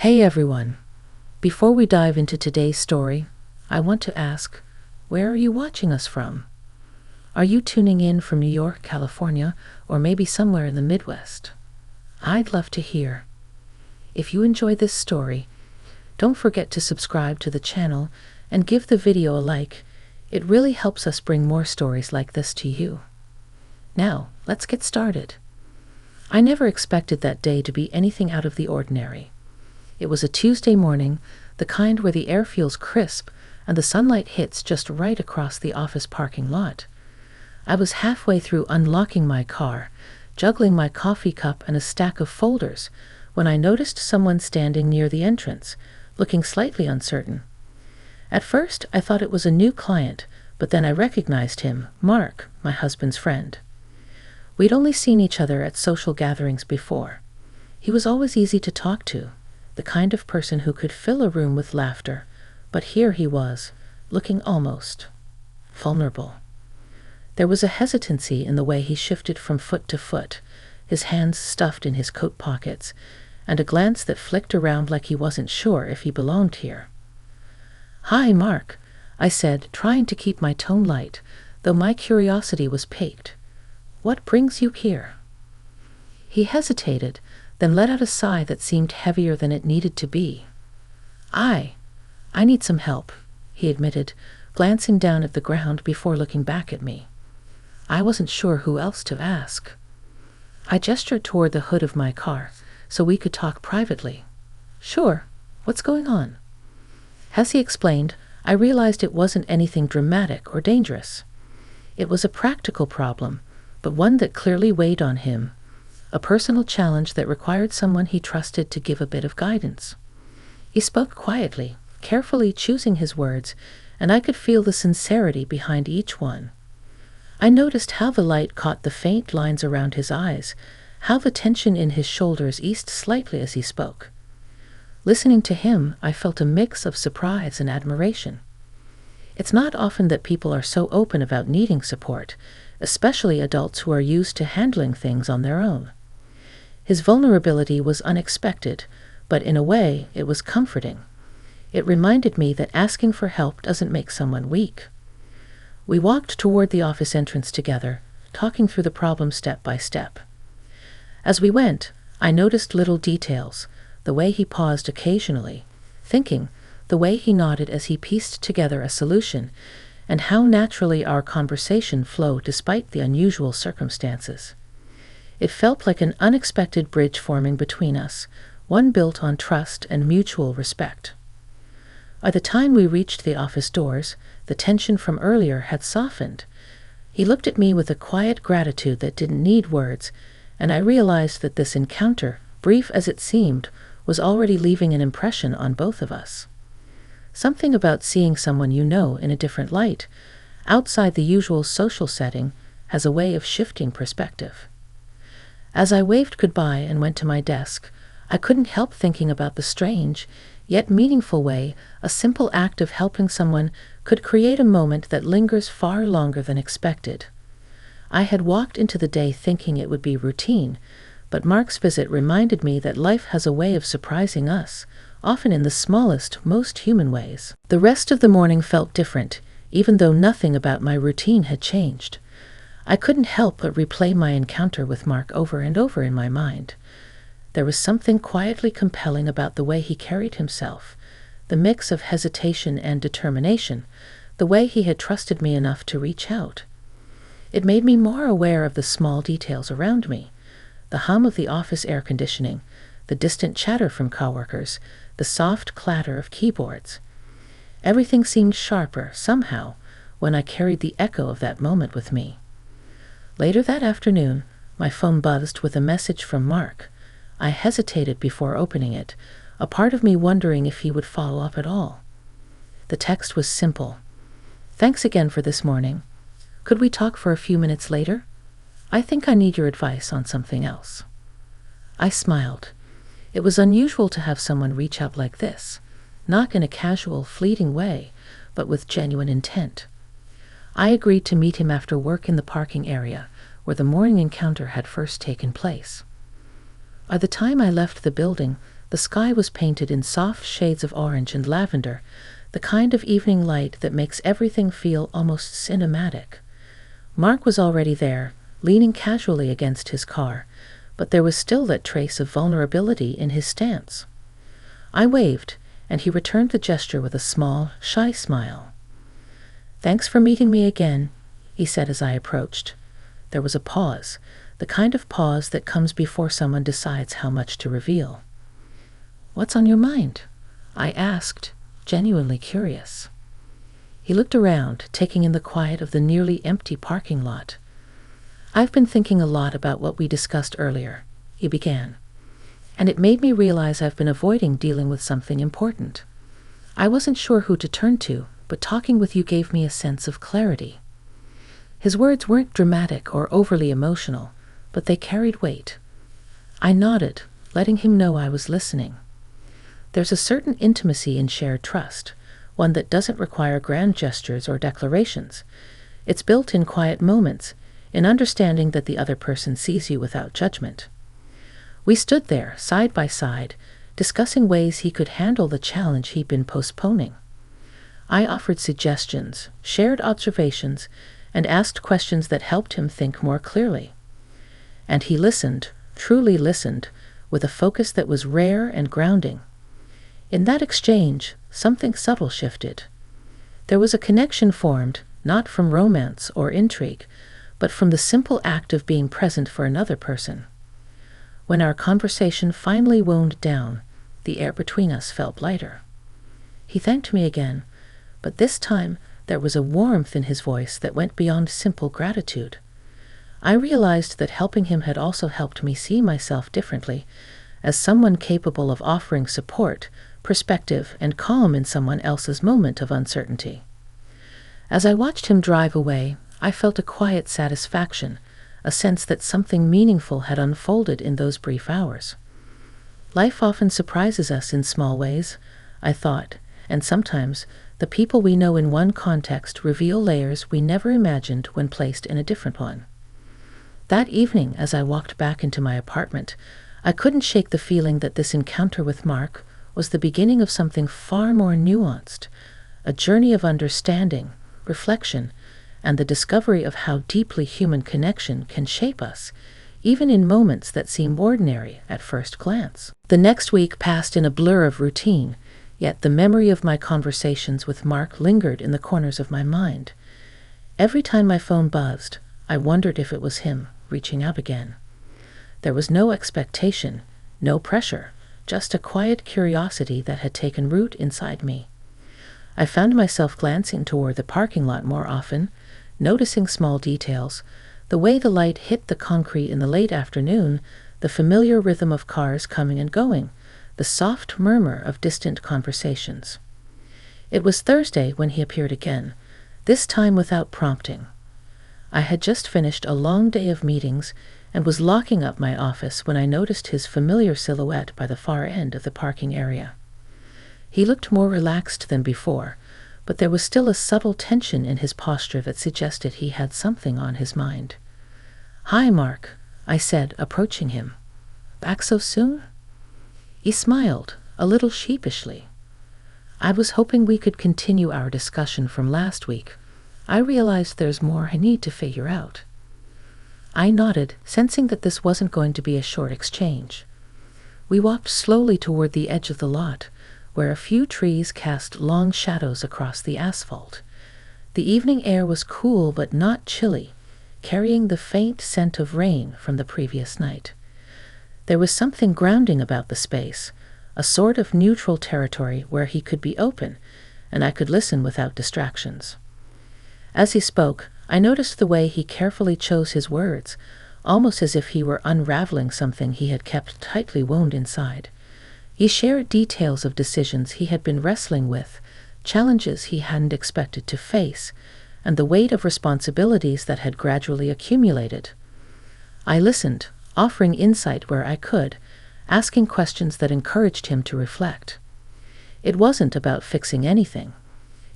Hey everyone. Before we dive into today's story, I want to ask, where are you watching us from? Are you tuning in from New York, California, or maybe somewhere in the Midwest? I'd love to hear. If you enjoy this story, don't forget to subscribe to the channel and give the video a like. It really helps us bring more stories like this to you. Now, let's get started. I never expected that day to be anything out of the ordinary. It was a Tuesday morning, the kind where the air feels crisp and the sunlight hits just right across the office parking lot. I was halfway through unlocking my car, juggling my coffee cup and a stack of folders, when I noticed someone standing near the entrance, looking slightly uncertain. At first, I thought it was a new client, but then I recognized him, Mark, my husband's friend. We'd only seen each other at social gatherings before. He was always easy to talk to, the kind of person who could fill a room with laughter, but here he was, looking almost vulnerable. There was a hesitancy in the way he shifted from foot to foot, his hands stuffed in his coat pockets, and a glance that flicked around like he wasn't sure if he belonged here. "Hi, Mark," I said, trying to keep my tone light, though my curiosity was piqued. "What brings you here?" He hesitated, then let out a sigh that seemed heavier than it needed to be. I need some help," he admitted, glancing down at the ground before looking back at me. I wasn't sure who else to ask. I gestured toward the hood of my car, so we could talk privately. "Sure, what's going on?" As he explained, I realized it wasn't anything dramatic or dangerous. It was a practical problem, but one that clearly weighed on him, a personal challenge that required someone he trusted to give a bit of guidance. He spoke quietly, carefully choosing his words, and I could feel the sincerity behind each one. I noticed how the light caught the faint lines around his eyes, how the tension in his shoulders eased slightly as he spoke. Listening to him, I felt a mix of surprise and admiration. It's not often that people are so open about needing support, especially adults who are used to handling things on their own. His vulnerability was unexpected, but in a way, it was comforting. It reminded me that asking for help doesn't make someone weak. We walked toward the office entrance together, talking through the problem step by step. As we went, I noticed little details, the way he paused occasionally, thinking, the way he nodded as he pieced together a solution, and how naturally our conversation flowed despite the unusual circumstances. It felt like an unexpected bridge forming between us, one built on trust and mutual respect. By the time we reached the office doors, the tension from earlier had softened. He looked at me with a quiet gratitude that didn't need words, and I realized that this encounter, brief as it seemed, was already leaving an impression on both of us. Something about seeing someone you know in a different light, outside the usual social setting, has a way of shifting perspective. As I waved goodbye and went to my desk, I couldn't help thinking about the strange, yet meaningful way a simple act of helping someone could create a moment that lingers far longer than expected. I had walked into the day thinking it would be routine, but Mark's visit reminded me that life has a way of surprising us, often in the smallest, most human ways. The rest of the morning felt different, even though nothing about my routine had changed. I couldn't help but replay my encounter with Mark over and over in my mind. There was something quietly compelling about the way he carried himself, the mix of hesitation and determination, the way he had trusted me enough to reach out. It made me more aware of the small details around me, the hum of the office air conditioning, the distant chatter from coworkers, the soft clatter of keyboards. Everything seemed sharper, somehow, when I carried the echo of that moment with me. Later that afternoon, my phone buzzed with a message from Mark. I hesitated before opening it, a part of me wondering if he would follow up at all. The text was simple. "Thanks again for this morning. Could we talk for a few minutes later? I think I need your advice on something else." I smiled. It was unusual to have someone reach out like this, not in a casual, fleeting way, but with genuine intent. I agreed to meet him after work in the parking area, where the morning encounter had first taken place. By the time I left the building, The sky was painted in soft shades of orange and lavender, the kind of evening light that makes everything feel almost cinematic. Mark was already there, leaning casually against his car, but there was still that trace of vulnerability in his stance. I waved, and he returned the gesture with a small, shy smile. "Thanks for meeting me again," he said as I approached. There was a pause, the kind of pause that comes before someone decides how much to reveal. "What's on your mind?" I asked, genuinely curious. He looked around, taking in the quiet of the nearly empty parking lot. "I've been thinking a lot about what we discussed earlier," he began, "and it made me realize I've been avoiding dealing with something important. I wasn't sure who to turn to, but talking with you gave me a sense of clarity." His words weren't dramatic or overly emotional, but they carried weight. I nodded, letting him know I was listening. There's a certain intimacy in shared trust, one that doesn't require grand gestures or declarations. It's built in quiet moments, in understanding that the other person sees you without judgment. We stood there, side by side, discussing ways he could handle the challenge he'd been postponing. I offered suggestions, shared observations, and asked questions that helped him think more clearly. And he listened, truly listened, with a focus that was rare and grounding. In that exchange, something subtle shifted. There was a connection formed, not from romance or intrigue, but from the simple act of being present for another person. When our conversation finally wound down, the air between us felt lighter. He thanked me again, but this time there was a warmth in his voice that went beyond simple gratitude. I realized that helping him had also helped me see myself differently, as someone capable of offering support, perspective, and calm in someone else's moment of uncertainty. As I watched him drive away, I felt a quiet satisfaction, a sense that something meaningful had unfolded in those brief hours. Life often surprises us in small ways, I thought, and sometimes the people we know in one context reveal layers we never imagined when placed in a different one. That evening, as I walked back into my apartment, I couldn't shake the feeling that this encounter with Mark was the beginning of something far more nuanced, a journey of understanding, reflection, and the discovery of how deeply human connection can shape us, even in moments that seem ordinary at first glance. The next week passed in a blur of routine, yet the memory of my conversations with Mark lingered in the corners of my mind. Every time my phone buzzed, I wondered if it was him reaching out again. There was no expectation, no pressure, just a quiet curiosity that had taken root inside me. I found myself glancing toward the parking lot more often, noticing small details, the way the light hit the concrete in the late afternoon, the familiar rhythm of cars coming and going, the soft murmur of distant conversations. It was Thursday when he appeared again, this time without prompting. I had just finished a long day of meetings and was locking up my office when I noticed his familiar silhouette by the far end of the parking area. He looked more relaxed than before, but there was still a subtle tension in his posture that suggested he had something on his mind. "Hi, Mark," I said, approaching him. "Back so soon?" He smiled, a little sheepishly. "I was hoping we could continue our discussion from last week. I realized there's more I need to figure out." I nodded, sensing that this wasn't going to be a short exchange. We walked slowly toward the edge of the lot, where a few trees cast long shadows across the asphalt. The evening air was cool but not chilly, carrying the faint scent of rain from the previous night. There was something grounding about the space, a sort of neutral territory where he could be open, and I could listen without distractions. As he spoke, I noticed the way he carefully chose his words, almost as if he were unraveling something he had kept tightly wound inside. He shared details of decisions he had been wrestling with, challenges he hadn't expected to face, and the weight of responsibilities that had gradually accumulated. I listened, offering insight where I could, asking questions that encouraged him to reflect. It wasn't about fixing anything.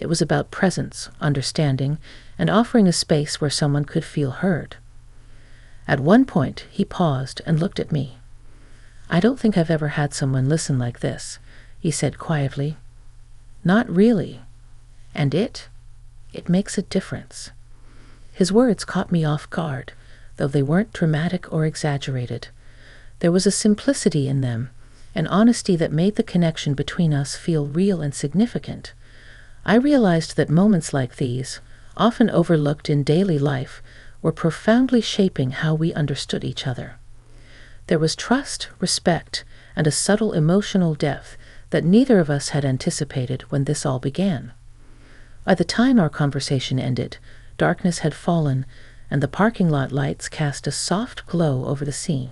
It was about presence, understanding, and offering a space where someone could feel heard. At one point, he paused and looked at me. "I don't think I've ever had someone listen like this," he said quietly. "Not really. And it makes a difference." His words caught me off guard, though they weren't dramatic or exaggerated. There was a simplicity in them, an honesty that made the connection between us feel real and significant. I realized that moments like these, often overlooked in daily life, were profoundly shaping how we understood each other. There was trust, respect, and a subtle emotional depth that neither of us had anticipated when this all began. By the time our conversation ended, darkness had fallen, and the parking lot lights cast a soft glow over the scene.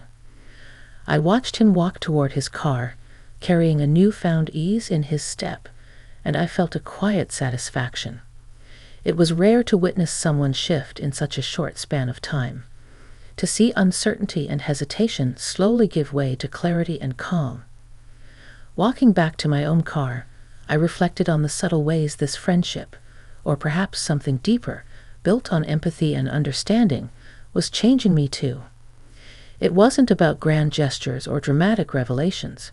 I watched him walk toward his car, carrying a newfound ease in his step, and I felt a quiet satisfaction. It was rare to witness someone shift in such a short span of time, to see uncertainty and hesitation slowly give way to clarity and calm. Walking back to my own car, I reflected on the subtle ways this friendship, or perhaps something deeper, built on empathy and understanding, was changing me too. It wasn't about grand gestures or dramatic revelations.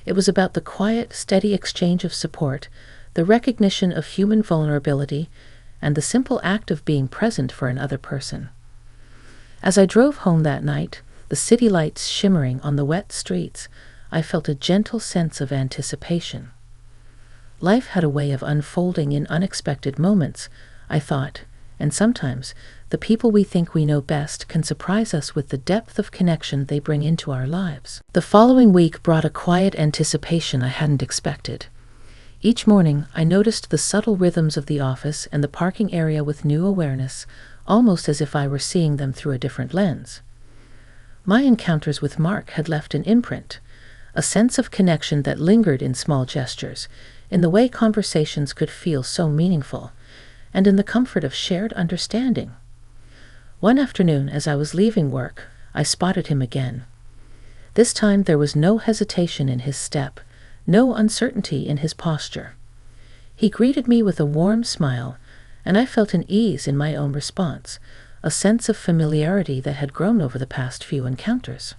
It was about the quiet, steady exchange of support, the recognition of human vulnerability, and the simple act of being present for another person. As I drove home that night, the city lights shimmering on the wet streets, I felt a gentle sense of anticipation. Life had a way of unfolding in unexpected moments, I thought, and sometimes the people we think we know best can surprise us with the depth of connection they bring into our lives. The following week brought a quiet anticipation I hadn't expected. Each morning, I noticed the subtle rhythms of the office and the parking area with new awareness, almost as if I were seeing them through a different lens. My encounters with Mark had left an imprint, a sense of connection that lingered in small gestures, in the way conversations could feel so meaningful, and in the comfort of shared understanding. One afternoon, as I was leaving work, I spotted him again. This time there was no hesitation in his step, no uncertainty in his posture. He greeted me with a warm smile, and I felt an ease in my own response, a sense of familiarity that had grown over the past few encounters.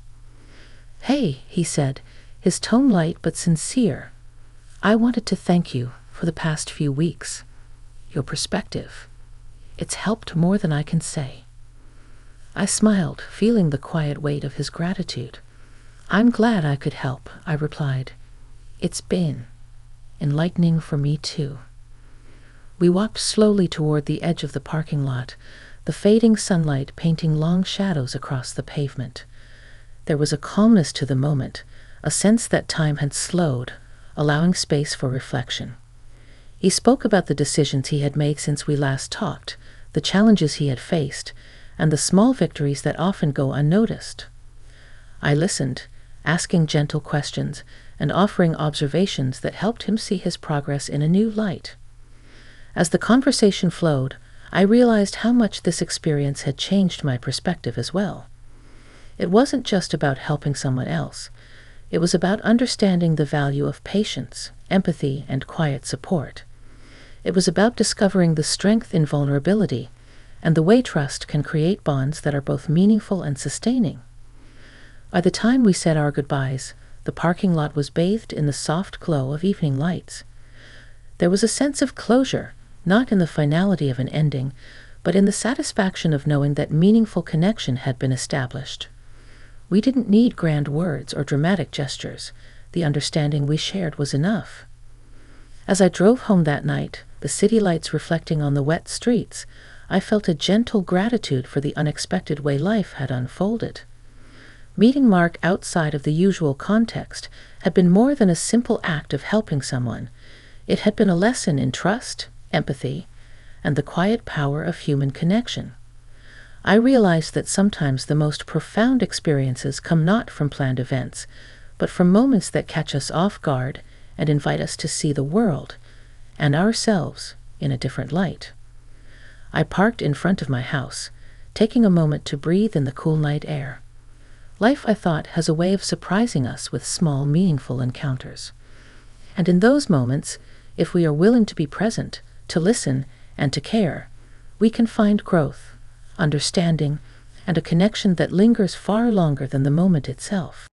"Hey," he said, his tone light but sincere. "I wanted to thank you for the past few weeks. Your perspective. It's helped more than I can say." I smiled, feeling the quiet weight of his gratitude. "I'm glad I could help," I replied. "It's been enlightening for me too." We walked slowly toward the edge of the parking lot, the fading sunlight painting long shadows across the pavement. There was a calmness to the moment, a sense that time had slowed, allowing space for reflection. He spoke about the decisions he had made since we last talked, the challenges he had faced, and the small victories that often go unnoticed. I listened, asking gentle questions and offering observations that helped him see his progress in a new light. As the conversation flowed, I realized how much this experience had changed my perspective as well. It wasn't just about helping someone else. It was about understanding the value of patience, empathy, and quiet support. It was about discovering the strength in vulnerability and the way trust can create bonds that are both meaningful and sustaining. By the time we said our goodbyes, the parking lot was bathed in the soft glow of evening lights. There was a sense of closure, not in the finality of an ending, but in the satisfaction of knowing that meaningful connection had been established. We didn't need grand words or dramatic gestures. The understanding we shared was enough. As I drove home that night, the city lights reflecting on the wet streets, I felt a gentle gratitude for the unexpected way life had unfolded. Meeting Mark outside of the usual context had been more than a simple act of helping someone. It had been a lesson in trust, empathy, and the quiet power of human connection. I realized that sometimes the most profound experiences come not from planned events, but from moments that catch us off guard and invite us to see the world and ourselves in a different light. I parked in front of my house, taking a moment to breathe in the cool night air. Life, I thought, has a way of surprising us with small, meaningful encounters. And in those moments, if we are willing to be present, to listen, and to care, we can find growth, understanding, and a connection that lingers far longer than the moment itself.